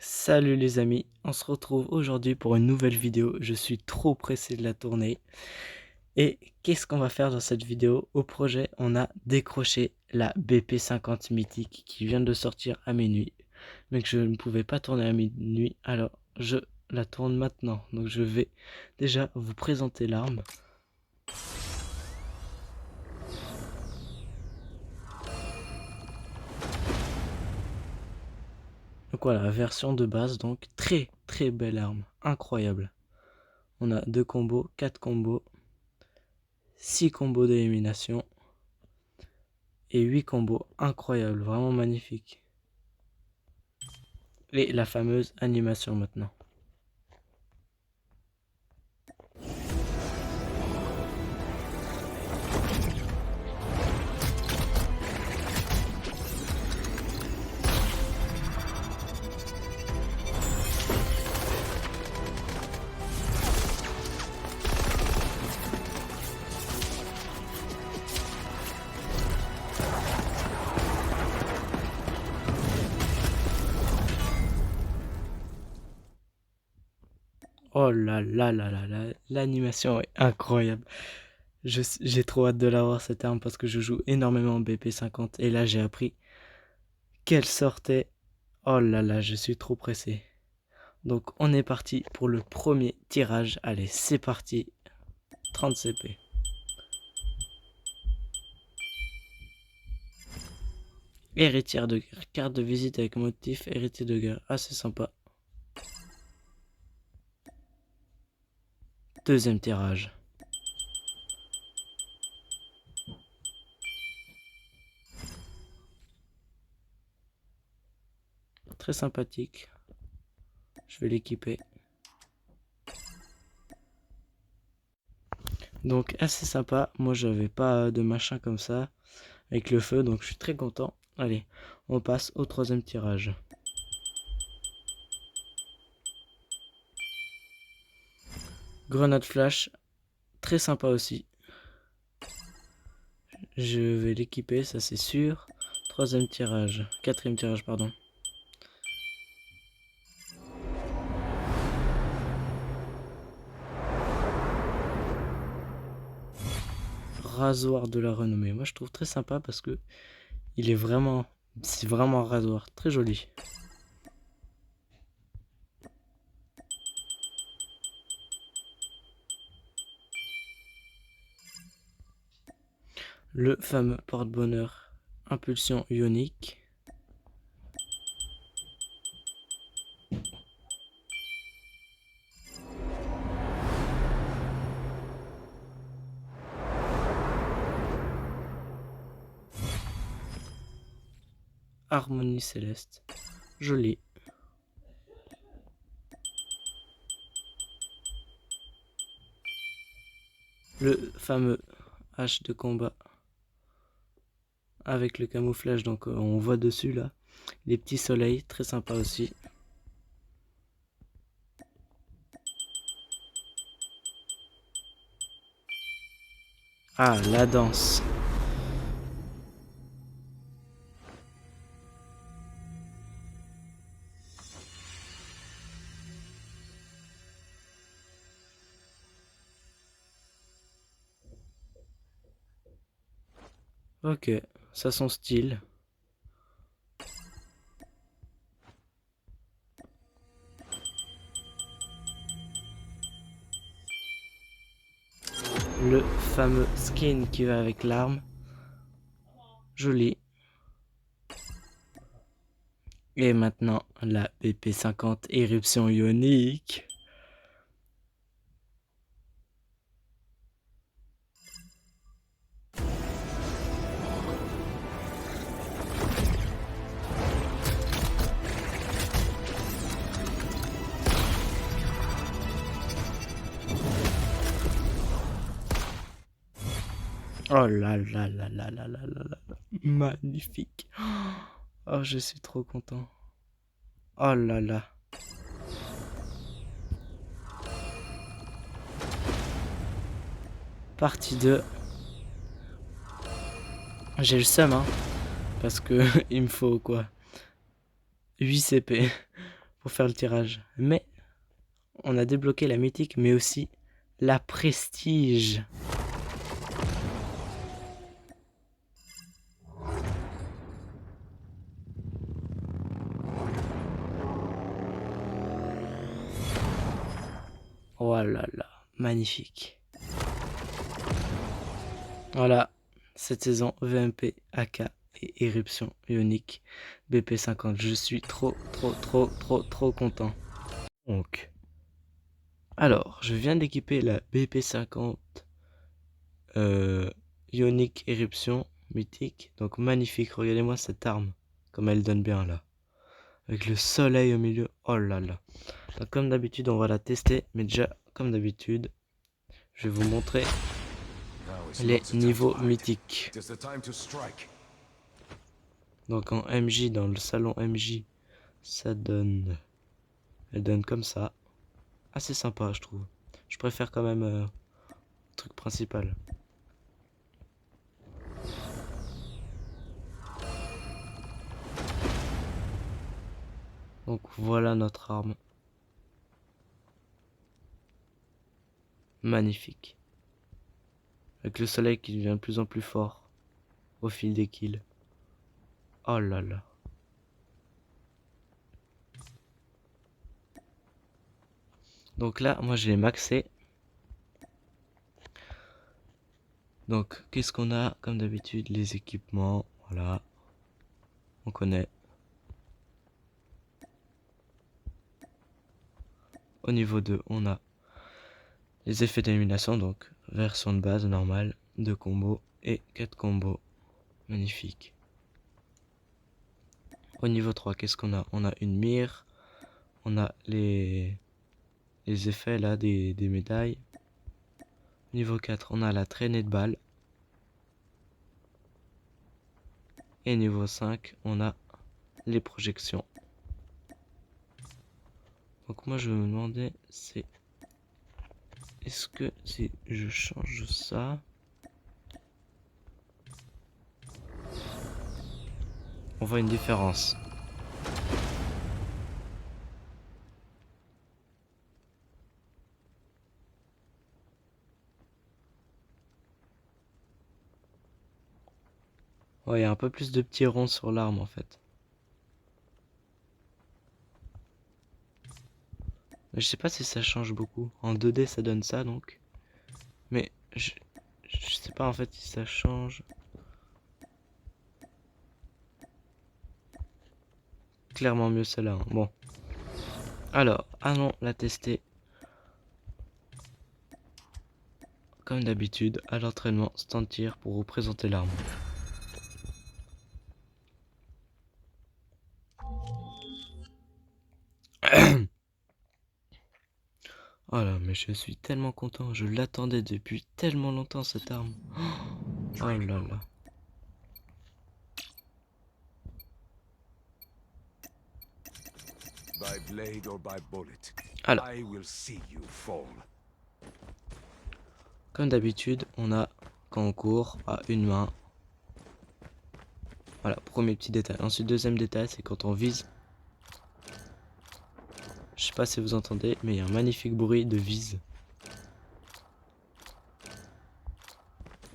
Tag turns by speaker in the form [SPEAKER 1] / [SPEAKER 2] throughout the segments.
[SPEAKER 1] Salut les amis, on se retrouve aujourd'hui pour une nouvelle vidéo. Je suis trop pressé de la tourner. Et qu'est-ce qu'on va faire dans cette vidéo? Au projet, on a décroché la BP50 mythique qui vient de sortir à minuit. Mais que je ne pouvais pas tourner à minuit, alors je la tourne maintenant. Donc je vais déjà vous présenter l'arme. Donc voilà, version de base, donc très belle arme, incroyable. On a 2 combos, 4 combos, 6 combos d'élimination et 8 combos, incroyables, vraiment magnifique. Et la fameuse animation maintenant. Oh là, l'animation est incroyable. J'ai trop hâte de l'avoir cette arme parce que je joue énormément en BP50 et là j'ai appris qu'elle sortait. Oh là, je suis trop pressé. Donc on est parti pour le premier tirage. Allez, c'est parti. 30 CP. Héritière de guerre. Carte de visite avec motif héritier de guerre. Assez sympa. Deuxième tirage. Très sympathique. Je vais l'équiper. Donc assez sympa. Moi j'avais pas de machin comme ça avec le feu, donc je suis très content. Allez, on passe au troisième tirage. Grenade flash, très sympa aussi. Je vais l'équiper, ça c'est sûr. Troisième tirage, quatrième tirage, pardon. Rasoir de la renommée. Moi je trouve très sympa parce que il est vraiment, c'est vraiment un rasoir, très joli. Le fameux porte-bonheur, impulsion ionique. Harmonie céleste, joli. Le fameux hache de combat avec le camouflage, donc on voit dessus là les petits soleils, très sympa aussi. Ah, la danse. Ok, ça son style. Le fameux skin qui va avec l'arme. Joli. Et maintenant, la BP50 éruption ionique. Oh là. Magnifique. Oh, je suis trop content. Oh là. Partie 2. J'ai le seum, hein. Parce que il me faut quoi? 8 CP pour faire le tirage. Mais on a débloqué la mythique, mais aussi la prestige. Oh là là, magnifique. Voilà, cette saison VMP, AK et éruption ionique BP50. Je suis trop content. Donc, alors, je viens d'équiper la BP50 ionique éruption mythique. Donc magnifique, regardez-moi cette arme, comme elle donne bien là. Avec le soleil au milieu, oh là là. Donc, comme d'habitude, on va la tester, mais déjà, comme d'habitude, je vais vous montrer les niveaux mythiques. Donc en MJ, dans le salon MJ, ça donne... Elle donne comme ça. Assez sympa, je trouve. Je préfère quand même le truc principal. Donc voilà notre arme. Magnifique. Avec le soleil qui devient de plus en plus fort au fil des kills. Oh là là. Donc là, moi je l'ai maxé. Donc qu'est-ce qu'on a comme d'habitude? Les équipements, voilà. On connaît. Au niveau 2, on a les effets d'élimination, donc version de base normale, 2 combos et 4 combos. Magnifique. Au niveau 3, qu'est-ce qu'on a? On a une mire, on a les effets là des médailles. Niveau 4, on a la traînée de balles. Et niveau 5, on a les projections. Donc moi je me demandais, c'est... Est-ce que si je change ça... On voit une différence. Ouais, il y a un peu plus de petits ronds sur l'arme en fait. Mais je sais pas si ça change beaucoup. En 2D ça donne ça donc. Mais je sais pas en fait si ça change. Clairement mieux celle-là. Hein. Bon. Alors, allons la tester. Comme d'habitude, à l'entraînement, stand tir pour vous présenter l'arme. Oh là, mais je suis tellement content. Je l'attendais depuis tellement longtemps cette arme. Oh là là. Alors, comme d'habitude, on a quand on court à une main. Voilà, premier petit détail. Ensuite, deuxième détail, c'est quand on vise. Je sais pas si vous entendez, mais il y a un magnifique bruit de vise.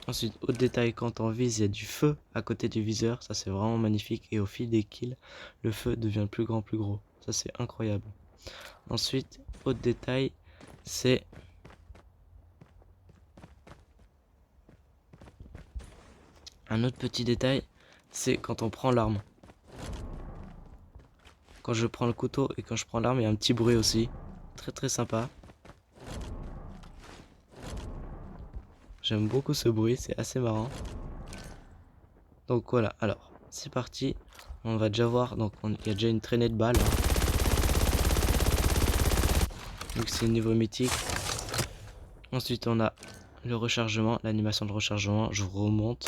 [SPEAKER 1] Ensuite, autre détail, quand on vise, il y a du feu à côté du viseur. Ça, c'est vraiment magnifique. Et au fil des kills, le feu devient de plus grand, plus gros. Ça, c'est incroyable. Ensuite, autre détail, c'est... Un autre petit détail, c'est quand on prend l'arme. Quand je prends le couteau et quand je prends l'arme, il y a un petit bruit aussi. Très sympa. J'aime beaucoup ce bruit, c'est assez marrant. Donc voilà, alors, c'est parti. On va déjà voir, donc il y a déjà une traînée de balles. Hein. Donc c'est le niveau mythique. Ensuite on a le rechargement, l'animation de rechargement, je vous remonte.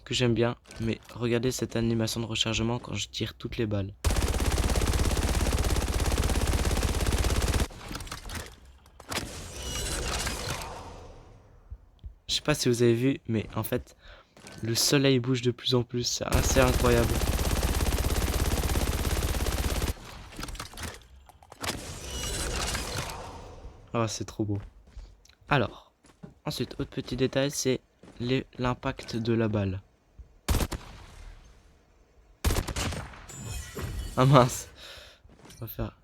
[SPEAKER 1] Que j'aime bien, mais regardez cette animation de rechargement quand je tire toutes les balles. Je sais pas si vous avez vu, mais en fait, Le soleil bouge de plus en plus, c'est assez incroyable. Ah, c'est trop beau. Alors, ensuite, autre petit détail, c'est l'impact de la balle. Ah mince, on va faire...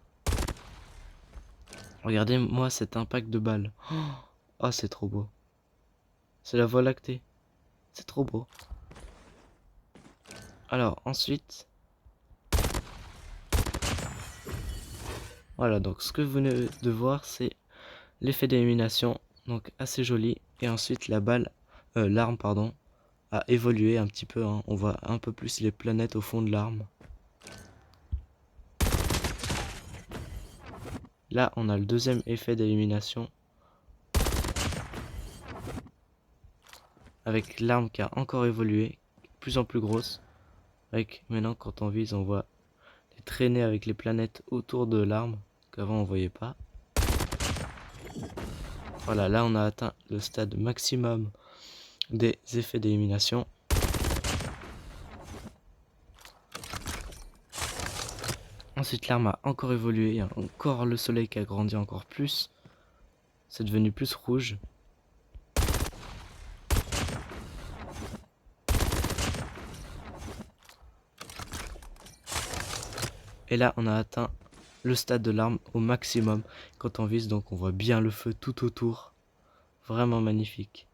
[SPEAKER 1] Regardez-moi cet impact de balle. Oh, c'est trop beau. C'est la Voie lactée. C'est trop beau. Alors, ensuite... Voilà, donc ce que vous venez de voir, c'est l'effet d'illumination. Donc, assez joli. Et ensuite, l'arme, pardon, a évolué un petit peu. Hein. On voit un peu plus les planètes au fond de l'arme. Là, on a le deuxième effet d'illumination. Avec l'arme qui a encore évolué, de plus en plus grosse. Avec maintenant, quand on vise, on voit les traînées avec les planètes autour de l'arme, qu'avant on voyait pas. Voilà, là on a atteint le stade maximum des effets d'illumination. Ensuite, l'arme a encore évolué, il y a encore le soleil qui a grandi encore plus. C'est devenu plus rouge. Et là, on a atteint le stade de l'arme au maximum quand on vise, donc on voit bien le feu tout autour. Vraiment magnifique.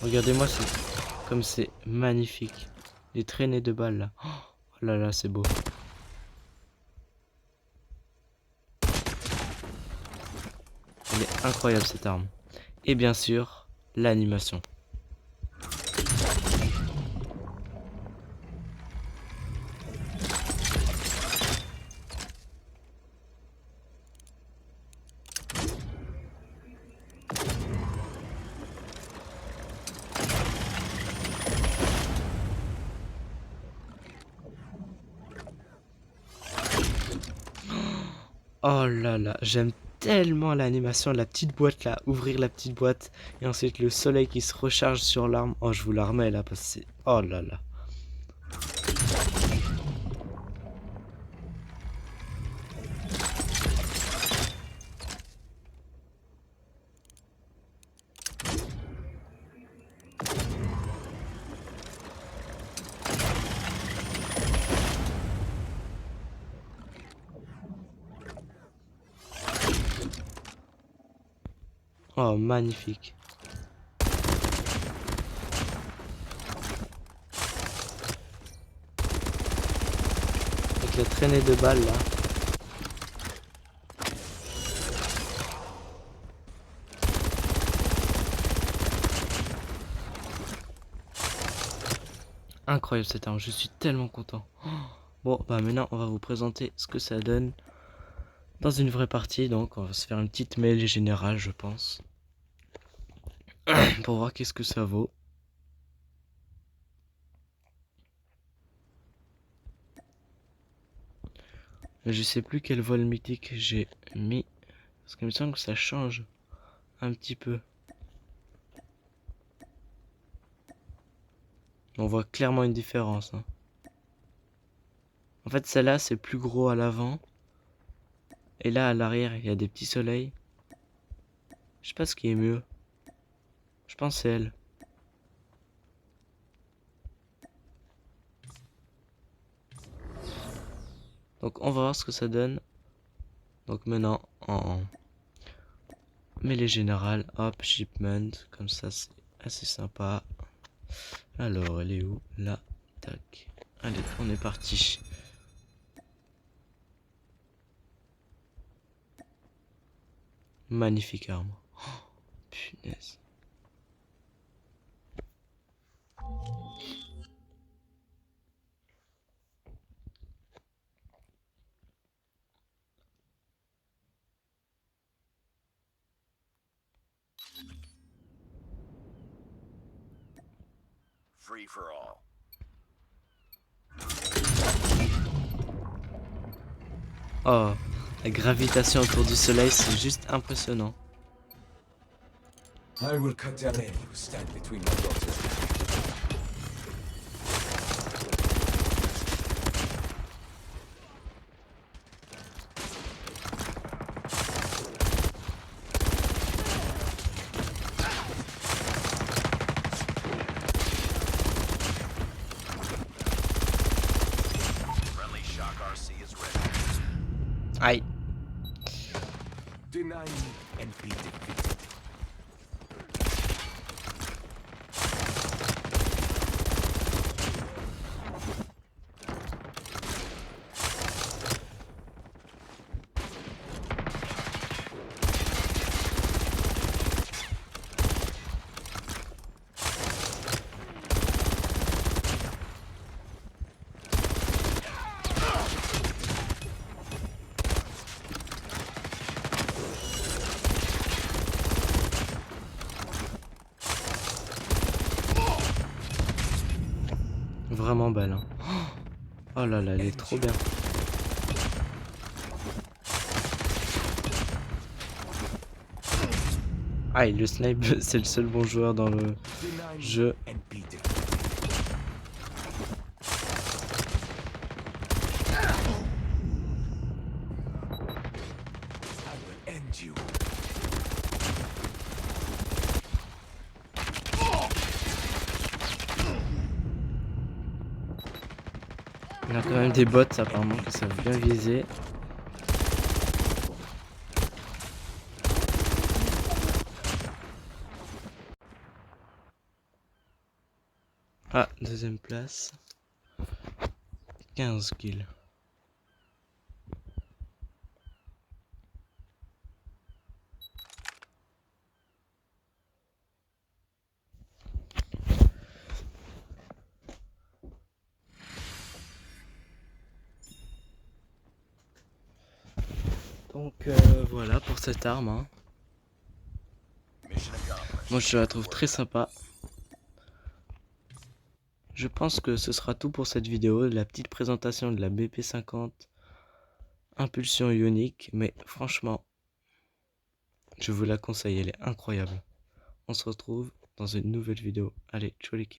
[SPEAKER 1] Regardez-moi comme c'est magnifique. Les traînées de balles là. Oh là là, c'est beau. Elle est incroyable cette arme. Et bien sûr, l'animation. Oh là là, j'aime tellement l'animation, la petite boîte là, ouvrir la petite boîte et ensuite le soleil qui se recharge sur l'arme. Oh, je vous la remets là parce que c'est... Oh là là. Oh, magnifique. Avec la traînée de balles là. Incroyable cette arme, je suis tellement content. Bon, bah maintenant on va vous présenter ce que ça donne dans une vraie partie. Donc on va se faire une petite mêlée générale, je pense. Pour voir qu'est-ce que ça vaut. Je sais plus quel vol mythique j'ai mis. Parce qu'il me semble que ça change un petit peu. On voit clairement une différence. Hein. En fait, celle-là, c'est plus gros à l'avant. Et là, à l'arrière, il y a des petits soleils. Je sais pas ce qui est mieux. Je pense que c'est elle. Donc, on va voir ce que ça donne. Donc, maintenant, en mêlée générale. Hop, shipment. Comme ça, c'est assez sympa. Alors, elle est où? Là. Tac. Allez, on est parti. Magnifique arme. Oh, punaise.
[SPEAKER 2] Free for all.
[SPEAKER 1] Oh, la gravitation autour du soleil, c'est juste impressionnant.
[SPEAKER 3] I will cut down any who stand between my daughter.
[SPEAKER 2] Friendly Shock RC is ready.
[SPEAKER 1] Aïe.
[SPEAKER 3] Deny me and be defeated.
[SPEAKER 1] Vraiment belle. Hein. Oh là là, elle est trop bien. Aïe, le snipe, c'est le seul bon joueur dans le
[SPEAKER 3] Deny me
[SPEAKER 1] jeu.
[SPEAKER 3] and be defeated. I will end you.
[SPEAKER 1] Il y a quand même des bots apparemment qui savent bien viser. Ah, deuxième place. 15 kills. Donc voilà pour cette arme. Hein.
[SPEAKER 2] Mission accomplished.
[SPEAKER 1] Moi je la trouve très sympa. Je pense que ce sera tout pour cette vidéo. La petite présentation de la BP50 Impulsion ionique. Mais franchement, je vous la conseille. Elle est incroyable. On se retrouve dans une nouvelle vidéo. Allez, ciao les kids.